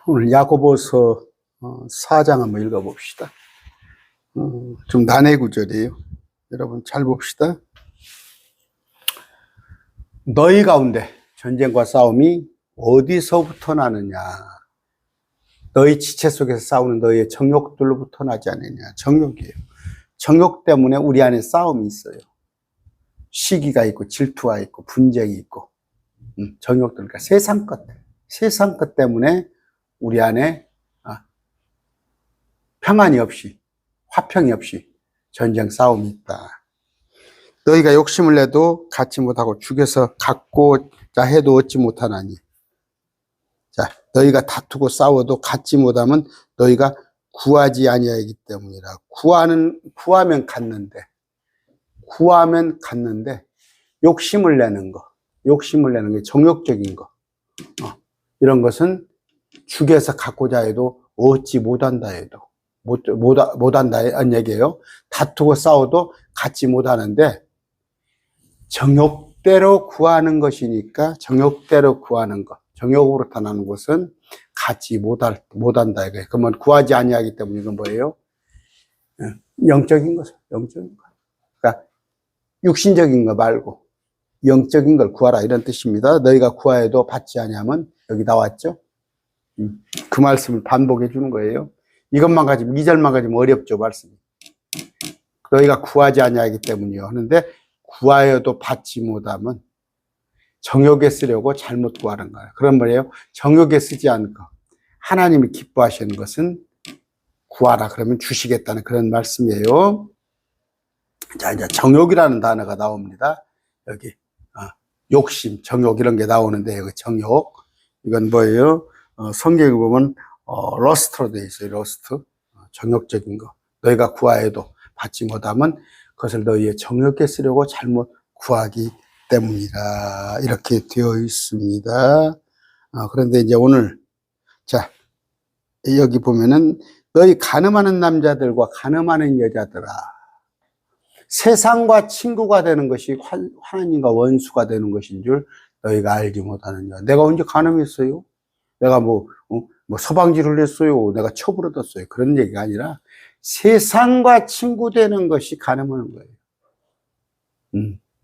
오늘 야고보서 4장 한번 읽어봅시다. 좀 난해 구절이에요. 여러분 잘 봅시다. 너희 가운데 전쟁과 싸움이 어디서부터 나느냐? 너희 지체 속에서 싸우는 너희의 정욕들로부터 나지 않느냐? 정욕이에요. 정욕 때문에 우리 안에 싸움이 있어요. 시기가 있고 질투가 있고 분쟁이 있고 정욕들, 그러니까 세상 것 때문에 우리 안에 평안이 없이, 화평이 없이 전쟁 싸움이 있다. 너희가 욕심을 내도 갖지 못하고 죽여서 갖고자 해도 얻지 못하나니. 자, 너희가 다투고 싸워도 갖지 못하면 너희가 구하지 아니하기 때문이라. 구하면 갖는데 욕심을 내는 게 정욕적인 거. 이런 것은 죽여서 갖고자 해도 얻지 못한다 해도 못한다는 얘기예요. 다투고 싸워도 갖지 못하는데 정욕대로 구하는 것이니까 정욕대로 구하는 것, 정욕으로 나타나는 것은 갖지 못한다 이거예요. 그러면 구하지 아니하기 때문에 이건 뭐예요? 영적인 것. 그러니까 육신적인 거 말고 영적인 걸 구하라 이런 뜻입니다. 너희가 구하여도 받지 아니하면 여기 나왔죠? 그 말씀을 반복해 주는 거예요. 이것만 가지면, 2절만 가지면 어렵죠, 말씀이. 너희가 구하지 아니하기 때문이요 하는데 구하여도 받지 못하면 정욕에 쓰려고 잘못 구하는 거예요. 그런 말이에요. 정욕에 쓰지 않고 하나님이 기뻐하시는 것은 구하라 그러면 주시겠다는 그런 말씀이에요. 자, 이제 정욕이라는 단어가 나옵니다. 여기 욕심, 정욕 이런 게 나오는데 여기 정욕 이건 뭐예요? 성경에 보면 러스트로 되어 있어요. 러스트, 정욕적인 거. 너희가 구하여도 받지 못하면 그것을 너희의 정욕에 쓰려고 잘못 구하기 때문이라 이렇게 되어 있습니다. 그런데 이제 오늘 자 여기 보면은 너희 가늠하는 남자들과 가늠하는 여자들아, 세상과 친구가 되는 것이 하나님과 원수가 되는 것인 줄 너희가 알지 못하느냐. 내가 언제 가늠했어요? 내가 뭐 서방지를 했어요. 내가 첩을 얻었어요. 그런 얘기가 아니라 세상과 친구 되는 것이 가늠하는 거예요.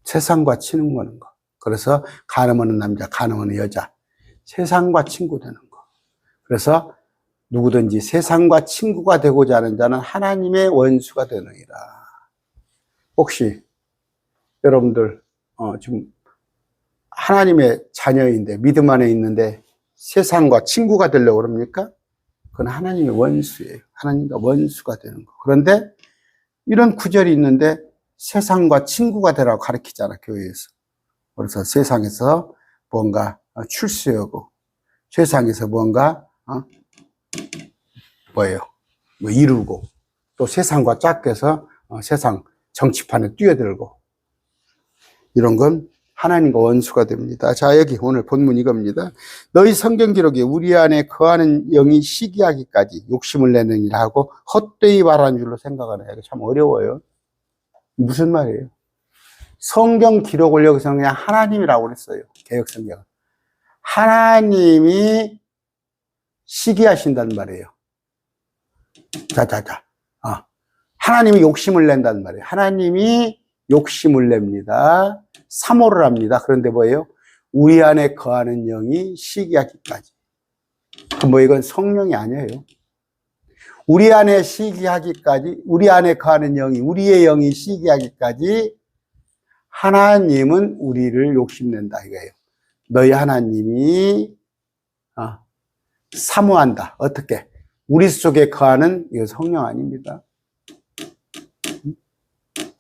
세상과 친구하는 거. 그래서 가늠하는 남자, 가늠하는 여자, 세상과 친구 되는 거. 그래서 누구든지 세상과 친구가 되고자 하는 자는 하나님의 원수가 되느니라. 혹시 여러분들 지금 하나님의 자녀인데 믿음 안에 있는데 세상과 친구가 되려고 그럽니까? 그건 하나님의 원수예요. 하나님과 원수가 되는 거. 그런데 이런 구절이 있는데 세상과 친구가 되라고 가르치잖아, 교회에서. 그래서 세상에서 뭔가 출세하고 세상에서 뭔가 이루고 또 세상과 짝해서 세상 정치판에 뛰어들고 이런 건 하나님과 원수가 됩니다. 자, 여기 오늘 본문 이겁니다. 너희 성경 기록에 우리 안에 거하는 영이 시기하기까지 욕심을 내는 일 하고 헛되이 말하는 줄로 생각하네. 이거 참 어려워요. 무슨 말이에요? 성경 기록을 여기서 그냥 하나님이라고 그랬어요. 개역성경은. 하나님이 시기하신다는 말이에요. 하나님이 욕심을 낸다는 말이에요. 하나님이 욕심을 냅니다. 사모를 합니다. 그런데 뭐예요? 우리 안에 거하는 영이 시기하기까지. 이건 성령이 아니에요. 우리 안에 시기하기까지, 우리 안에 거하는 영이, 우리의 영이 시기하기까지 하나님은 우리를 욕심낸다 이거예요. 너희 하나님이 사모한다. 어떻게? 우리 속에 거하는, 이건 성령 아닙니다.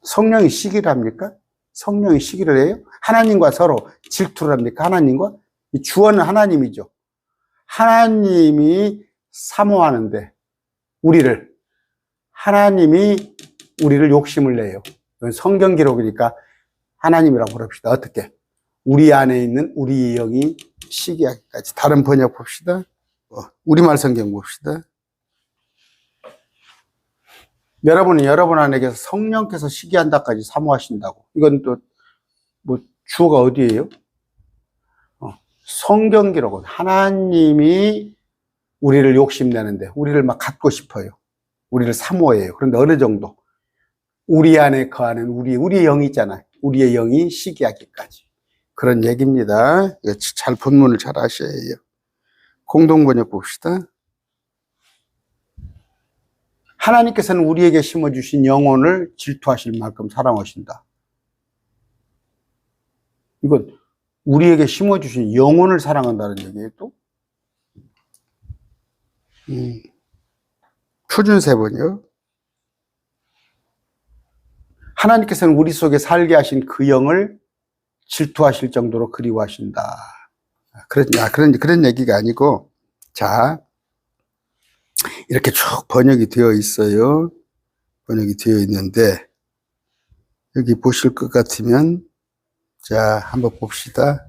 성령이 시기를 합니까? 성령이 시기를 해요? 하나님과 서로 질투를 합니까? 하나님과? 이 주어는 하나님이죠. 하나님이 사모하는데 하나님이 우리를 욕심을 내요. 이건 성경 기록이니까 하나님이라고 부릅시다. 어떻게? 우리 안에 있는 우리 영이 시기하기까지. 다른 번역 봅시다. 우리말 성경 봅시다. 여러분은 여러분 안에서 성령께서 시기한다까지 사모하신다고. 이건 또 주어가 어디예요? 성경 기록은 하나님이 우리를 욕심내는데 우리를 막 갖고 싶어요. 우리를 사모해요. 그런데 어느 정도 우리 안에 거하는 우리의 영이 있잖아요. 우리의 영이 시기하기까지. 그런 얘기입니다. 잘 본문을 잘 아셔야 해요. 공동번역 봅시다. 하나님께서는 우리에게 심어주신 영혼을 질투하실 만큼 사랑하신다. 이건 우리에게 심어주신 영혼을 사랑한다는 얘기예요, 또? 표준 세번역. 하나님께서는 우리 속에 살게 하신 그 영을 질투하실 정도로 그리워하신다. 그런 얘기가 아니고, 자, 이렇게 쭉 번역이 되어 있어요. 번역이 되어 있는데, 여기 보실 것 같으면, 자, 한번 봅시다.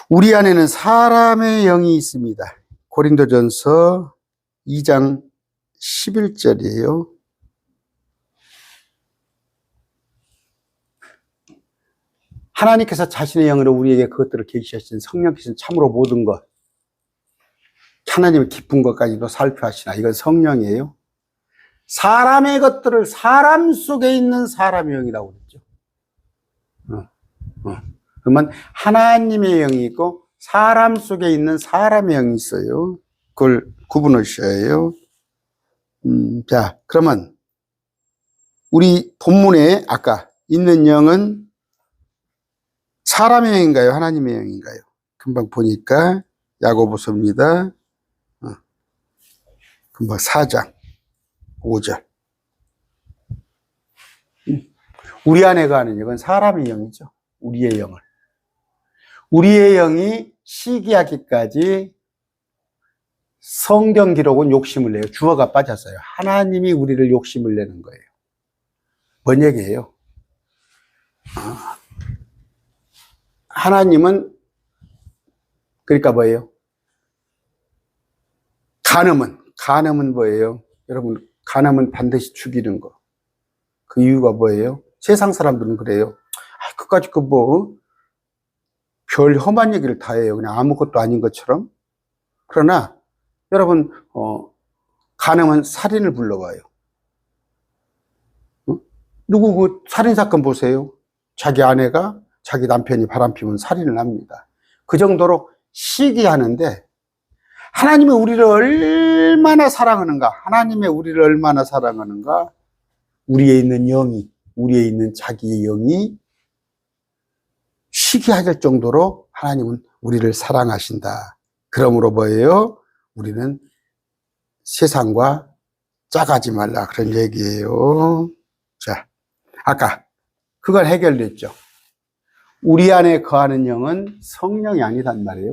우리 안에는 사람의 영이 있습니다. 고린도전서 2장 11절이에요. 하나님께서 자신의 영으로 우리에게 그것들을 계시하신 성령께서는 참으로 모든 것, 하나님의 깊은 것까지도 살펴하시나. 이건 성령이에요. 사람의 것들을 사람 속에 있는 사람의 영이라고 그랬죠. 그러면 하나님의 영이 있고 사람 속에 있는 사람의 영이 있어요. 그걸 구분하셔야 해요. 자, 그러면 우리 본문에 아까 있는 영은 사람의 영인가요? 하나님의 영인가요? 금방 보니까 야고보서입니다. 금방 4장 5절. 우리 안에 거하는 영은 사람의 영이죠. 우리의 영을. 우리의 영이 시기하기까지 성경 기록은 욕심을 내요. 주어가 빠졌어요. 하나님이 우리를 욕심을 내는 거예요. 뭔 얘기예요? 하나님은 그러니까 뭐예요? 간음은 뭐예요? 여러분, 간음은 반드시 죽이는 거. 그 이유가 뭐예요? 세상 사람들은 그래요. 그까짓 별 험한 얘기를 다 해요. 그냥 아무것도 아닌 것처럼. 그러나 여러분, 간음은 살인을 불러와요. 누구 그 살인사건 보세요. 자기 아내가 자기 남편이 바람피면 살인을 합니다. 그 정도로 시기하는데 하나님이 우리를 얼마나 사랑하는가, 우리에 있는 영이, 우리에 있는 자기의 영이 시기할 정도로 하나님은 우리를 사랑하신다. 그러므로 뭐예요? 우리는 세상과 짜가지 말라, 그런 얘기예요. 자, 아까 그걸 해결됐죠. 우리 안에 거하는 영은 성령이 아니단 말이에요.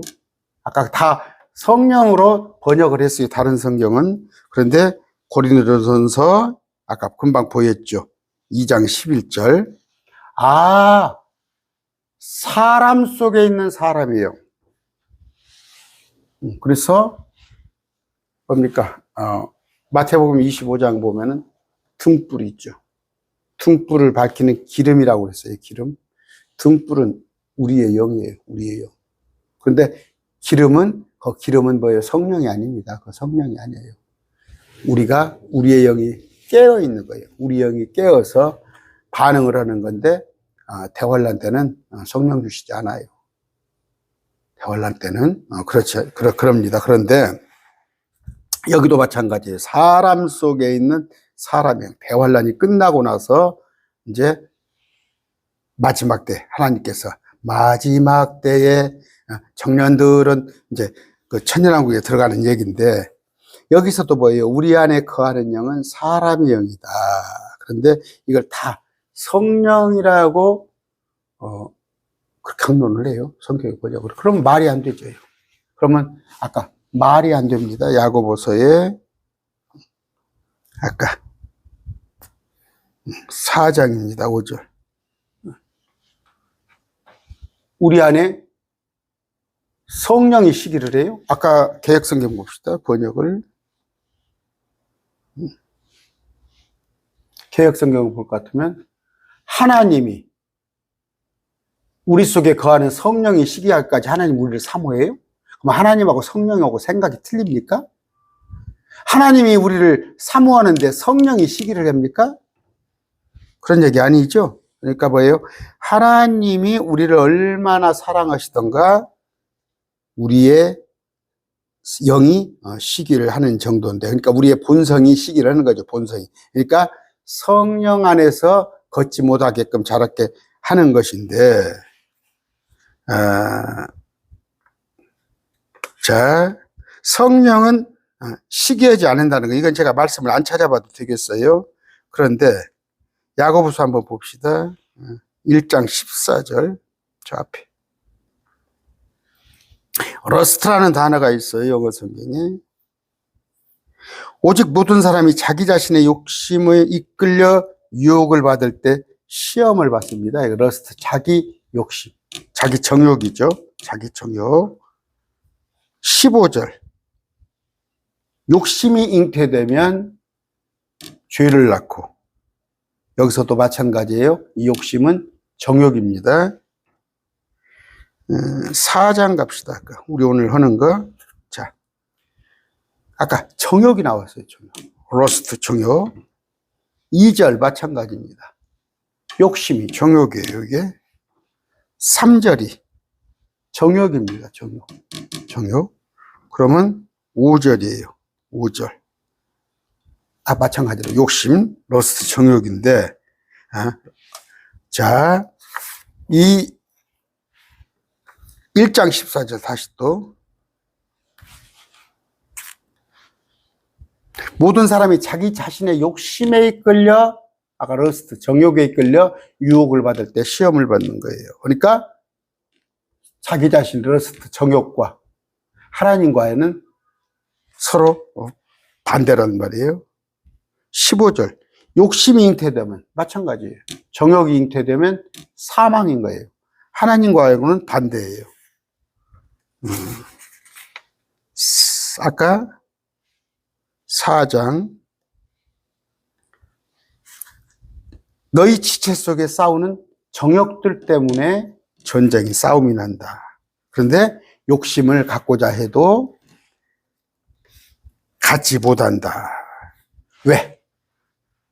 아까 다 성령으로 번역을 했어요, 다른 성경은. 그런데 고린도전서 아까 금방 보였죠. 2장 11절. 사람 속에 있는 사람이에요. 그래서 뭡니까? 마태복음 25장 보면은 등불이 있죠. 등불을 밝히는 기름이라고 그랬어요. 기름. 등불은 우리의 영이에요. 우리의 영. 그런데 기름은 뭐예요? 성령이 아닙니다. 그 성령이 아니에요. 우리의 영이 깨어 있는 거예요. 우리 영이 깨어서 반응을 하는 건데, 대환란 때는 성령 주시지 않아요. 대환란 때는 그럽니다. 그런데 여기도 마찬가지예요. 사람 속에 있는 사람의 영. 대환란이 끝나고 나서 이제 마지막 때 하나님께서 마지막 때에 청년들은 이제 그 천년왕국에 들어가는 얘기인데, 여기서도 뭐예요? 우리 안에 거하는 영은 사람의 영이다. 그런데 이걸 다 성령이라고 그렇게 강론을 해요. 성경에 보자고. 그러면 말이 안 되죠. 그러면 아까 말이 안 됩니다. 야고보서에 아까 4장입니다. 5절. 우리 안에 성령이 시기를 해요. 아까 개역성경 봅시다. 번역을. 개역성경을 볼 것 같으면 하나님이 우리 속에 거하는 성령이 시기할까지 하나님 우리를 사모해요? 그럼 하나님하고 성령하고 생각이 틀립니까? 하나님이 우리를 사모하는데 성령이 시기를 합니까? 그런 얘기 아니죠. 그러니까 뭐예요? 하나님이 우리를 얼마나 사랑하시던가 우리의 영이 시기를 하는 정도인데, 그러니까 우리의 본성이 시기를 하는 거죠. 본성이. 그러니까 성령 안에서 걷지 못하게끔 자라게 하는 것인데, 자, 성령은 시기하지 않는다는 거. 이건 제가 말씀을 안 찾아봐도 되겠어요. 그런데 야고보서 한번 봅시다. 1장 14절 저 앞에 러스트라는 단어가 있어요. 영어 성경에. 오직 모든 사람이 자기 자신의 욕심에 이끌려 유혹을 받을 때 시험을 받습니다. 러스트, 자기 욕심, 자기 정욕이죠. 자기 정욕. 15절. 욕심이 잉태되면 죄를 낳고, 여기서도 마찬가지예요. 이 욕심은 정욕입니다. 4장 갑시다. 아까 우리 오늘 하는 거. 자, 아까 정욕이 나왔어요. 정욕. 러스트 정욕. 2절 마찬가지입니다. 욕심이 정욕이에요. 이게 3절이 정욕입니다. 정욕. 정욕. 그러면 5절이에요. 5절. 마찬가지로 욕심, 러스트 정욕인데, 자, 이 1장 14절 다시 또. 모든 사람이 자기 자신의 욕심에 이끌려, 아까 러스트, 정욕에 이끌려 유혹을 받을 때 시험을 받는 거예요. 그러니까 자기 자신 러스트, 정욕과 하나님과는 서로 반대란 말이에요. 15절. 욕심이 잉태되면 마찬가지예요. 정욕이 잉태되면 사망인 거예요. 하나님과는 반대예요. 아까 4장 너희 지체 속에 싸우는 정욕들 때문에 전쟁이 싸움이 난다. 그런데 욕심을 갖고자 해도 갖지 못한다. 왜?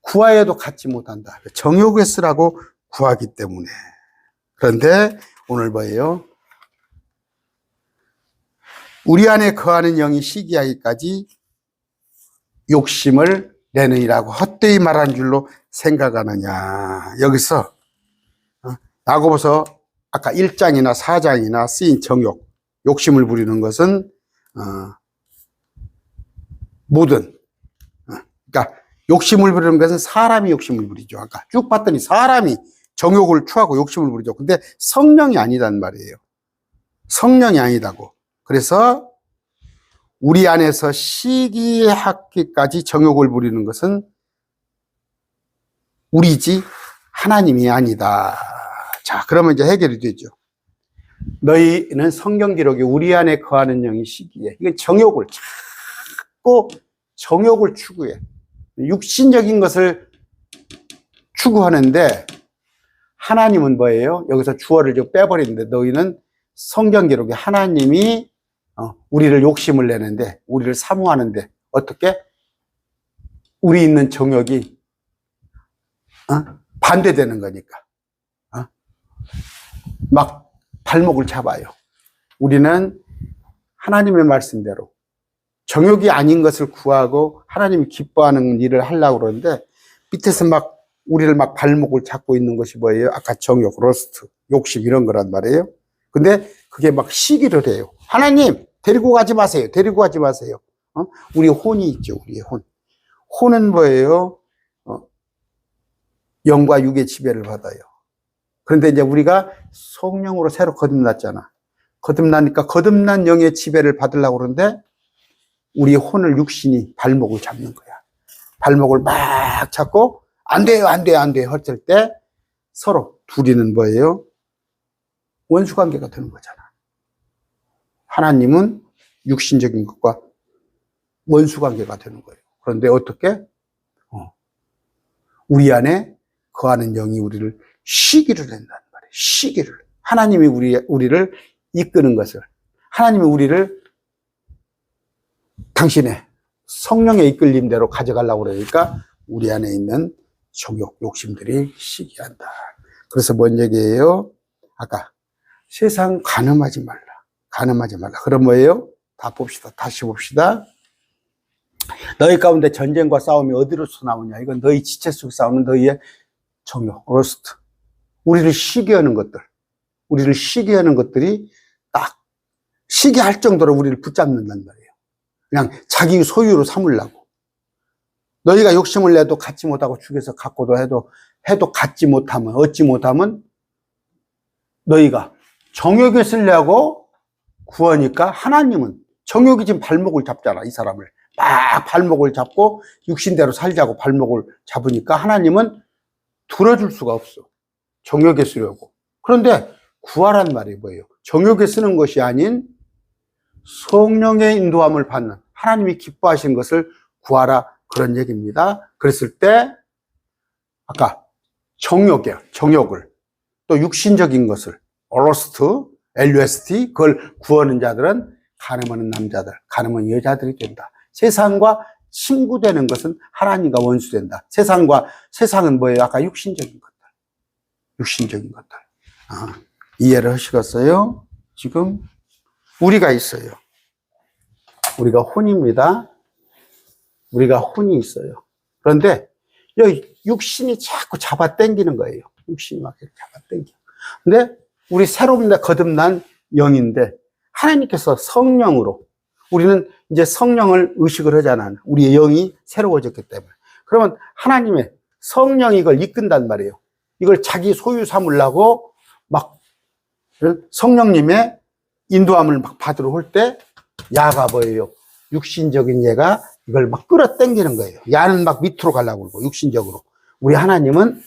구하여도 갖지 못한다. 정욕에 쓰라고 구하기 때문에. 그런데 오늘 뭐예요? 우리 안에 거하는 영이 시기하기까지 욕심을 내느니라고 헛되이 말한 줄로 생각하느냐. 여기서 야고보서 아까 1장이나 4장이나 쓰인 정욕, 욕심을 부리는 것은 모든, 그러니까 욕심을 부리는 것은 사람이 욕심을 부리죠. 아까 쭉 봤더니 사람이 정욕을 취하고 욕심을 부리죠. 근데 성령이 아니단 말이에요. 성령이 아니다고. 그래서 우리 안에서 시기하기까지 정욕을 부리는 것은 우리지 하나님이 아니다. 자, 그러면 이제 해결이 되죠. 너희는 성경 기록에 우리 안에 거하는 영이 시기해. 이건 정욕을 자꾸 정욕을 추구해. 육신적인 것을 추구하는데 하나님은 뭐예요? 여기서 주어를 좀 빼버리는데 너희는 성경 기록에 하나님이 우리를 욕심을 내는데 우리를 사모하는데 어떻게? 우리 있는 정욕이 반대되는 거니까 막 발목을 잡아요. 우리는 하나님의 말씀대로 정욕이 아닌 것을 구하고 하나님이 기뻐하는 일을 하려고 그러는데 밑에서 막 우리를 막 발목을 잡고 있는 것이 뭐예요? 아까 정욕, 러스트, 욕심 이런 거란 말이에요. 근데 그게 막 시기를 해요. 하나님 데리고 가지 마세요. 데리고 가지 마세요. 우리 혼이 있죠. 우리의 혼. 혼은 뭐예요? 영과 육의 지배를 받아요. 그런데 이제 우리가 성령으로 새로 거듭났잖아. 거듭나니까 거듭난 영의 지배를 받으려고 그러는데 우리 혼을 육신이 발목을 잡는 거야. 발목을 막 잡고 안 돼요, 안 돼요, 안 돼요 했을 때 서로 둘이는 뭐예요? 원수 관계가 되는 거잖아. 하나님은 육신적인 것과 원수 관계가 되는 거예요. 그런데 어떻게? 우리 안에 거하는 영이 우리를 시기를 낸다는 말이에요. 시기를. 하나님이 우리를 이끄는 것을, 하나님이 우리를 당신의 성령의 이끌림대로 가져가려고 그러니까 우리 안에 있는 정욕, 욕심들이 시기한다. 그래서 뭔 얘기예요? 아까 세상 간음하지 말라. 간음하지 말라. 그럼 뭐예요? 다 봅시다. 다시 봅시다. 너희 가운데 전쟁과 싸움이 어디로서 나오냐? 이건 너희 지체 속에 싸우는 너희의 정욕, 러스트. 우리를 시기하는 것들이 딱 시기할 정도로 우리를 붙잡는단 말이에요. 그냥 자기 소유로 삼으려고. 너희가 욕심을 내도 갖지 못하고 죽여서 갖고도 해도 갖지 못하면, 얻지 못하면 너희가 정욕에 쓰려고 구하니까 하나님은 정욕이 지금 발목을 잡잖아, 이 사람을. 막 발목을 잡고 육신대로 살자고 발목을 잡으니까 하나님은 들어줄 수가 없어. 정욕에 쓰려고. 그런데 구하란 말이 뭐예요? 정욕에 쓰는 것이 아닌 성령의 인도함을 받는 하나님이 기뻐하신 것을 구하라, 그런 얘기입니다. 그랬을 때 아까 정욕을 또 육신적인 것을 LUST 그걸 구하는 자들은 간음하는 남자들, 간음하는 여자들이 된다. 세상과 친구되는 것은 하나님과 원수된다. 세상은 뭐예요? 아까 육신적인 것들. 이해를 하시겠어요? 지금 우리가 있어요. 우리가 혼입니다. 우리가 혼이 있어요. 그런데 여기 육신이 자꾸 잡아당기는 거예요. 육신이 막 잡아당겨. 근데 우리 새롭게 거듭난 영인데 하나님께서 성령으로, 우리는 이제 성령을 의식을 하잖아요. 우리의 영이 새로워졌기 때문에. 그러면 하나님의 성령이 이걸 이끈단 말이에요. 이걸 자기 소유 삼으려고 막 성령님의 인도함을 막 받으러 올 때 야가 뭐예요? 육신적인 얘가 이걸 막 끌어당기는 거예요. 야는 막 밑으로 가려고 그러고, 육신적으로. 우리 하나님은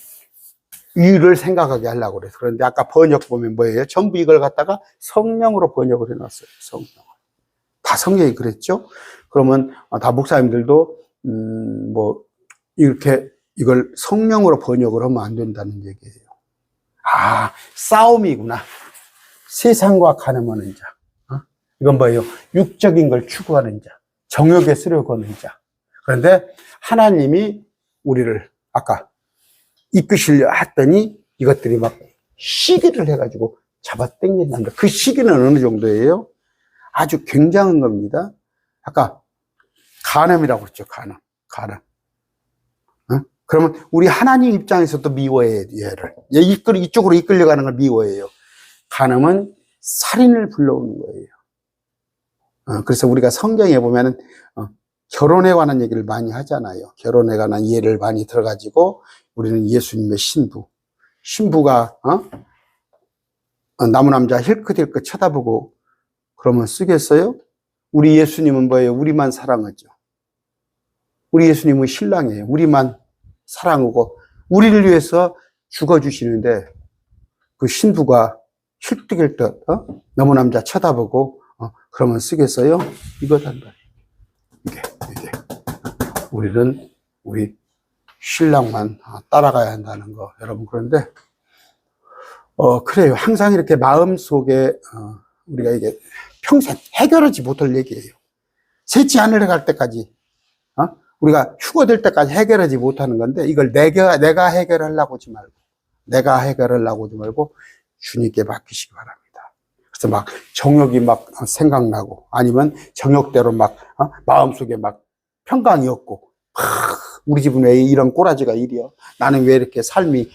위를 생각하게 하려고 그래요. 그런데 아까 번역 보면 뭐예요? 전부 이걸 갖다가 성령으로 번역을 해놨어요. 성령. 다 성령이 그랬죠? 그러면 다 목사님들도, 이렇게 이걸 성령으로 번역을 하면 안 된다는 얘기예요. 아, 싸움이구나. 세상과 간음하는 자. 이건 뭐예요? 육적인 걸 추구하는 자. 정욕에 쓰려고 하는 자. 그런데 하나님이 우리를 아까 이끄시려 했더니 이것들이 막 시기를 해가지고 잡아당긴답니다. 그 시기는 어느 정도예요? 아주 굉장한 겁니다. 아까 간음이라고 그랬죠. 간음. 그러면 우리 하나님 입장에서도 미워해요, 얘를. 이쪽으로 이끌려가는 걸 미워해요. 간음은 살인을 불러오는 거예요. 그래서 우리가 성경에 보면은 결혼에 관한 얘기를 많이 하잖아요. 결혼에 관한 예를 많이 들어가지고 우리는 예수님의 신부가 나무 남자 힐끗힐끗 쳐다보고 그러면 쓰겠어요? 우리 예수님은 뭐예요? 우리만 사랑하죠. 우리 예수님은 신랑이에요. 우리만 사랑하고 우리를 위해서 죽어주시는데 그 신부가 힐끗힐끗 나무 남자 쳐다보고 그러면 쓰겠어요? 이거단 말이에요. 이게. 우리는 우리 신랑만 따라가야 한다는 거. 여러분, 그런데, 그래요. 항상 이렇게 마음속에, 우리가 이게 평생 해결하지 못할 얘기예요. 셋째 하늘에 갈 때까지, 우리가 휴거될 때까지 해결하지 못하는 건데, 이걸 내가 해결하려고 하지 말고, 주님께 맡기시기 바랍니다. 그래서 막 정욕이 막 생각나고 아니면 정욕대로 막 마음속에 막 평강이 없고 우리 집은 왜 이런 꼬라지가 이리요? 나는 왜 이렇게 삶이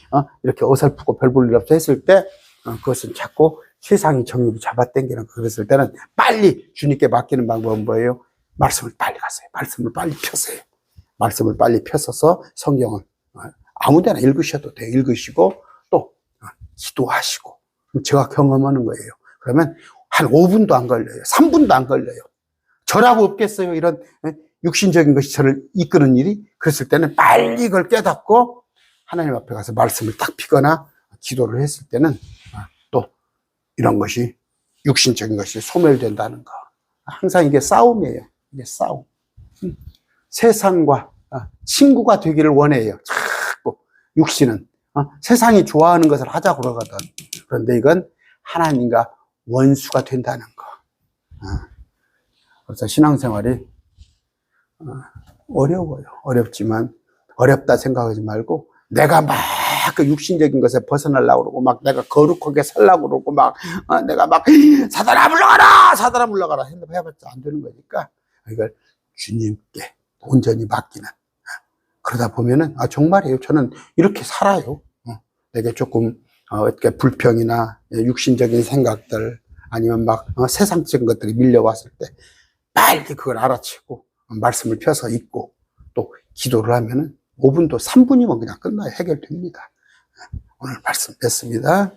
이렇게 어설프고 별 볼 일 없어 했을 때 그것은 자꾸 세상이 정욕이 잡아당기는 거. 그랬을 때는 빨리 주님께 맡기는 방법은 뭐예요? 말씀을 빨리 가세요. 말씀을 빨리 펴세요. 말씀을 빨리 펴서서 성경을 아무 데나 읽으셔도 돼요. 읽으시고 또 기도하시고 제가 경험하는 거예요. 그러면 한 5분도 안 걸려요. 3분도 안 걸려요. 저라고 없겠어요. 이런 육신적인 것이 저를 이끄는 일이. 그랬을 때는 빨리 이걸 깨닫고 하나님 앞에 가서 말씀을 딱 피거나 기도를 했을 때는 또 이런 것이 육신적인 것이 소멸된다는 거. 항상 이게 싸움이에요. 이게 싸움. 세상과 친구가 되기를 원해요. 자꾸 육신은 세상이 좋아하는 것을 하자고 그러거든. 그런데 이건 하나님과 원수가 된다는 거. 그래서 신앙생활이 어려워요. 어렵지만 어렵다 생각하지 말고 내가 막 그 육신적인 것에 벗어나려고 그러고 막 내가 거룩하게 살려고 그러고 막 내가 막 사단아 물러가라 사단아 물러가라 해봤자 안 되는 거니까 이걸 주님께 온전히 맡기는 그러다 보면은 정말이에요. 저는 이렇게 살아요. 내게 조금 이렇게 불평이나 육신적인 생각들 아니면 막 세상적인 것들이 밀려왔을 때 빨리 그걸 알아채고 말씀을 펴서 읽고 또 기도를 하면은 5분도 3분이면 그냥 끝나요. 해결됩니다. 오늘 말씀 뵙습니다.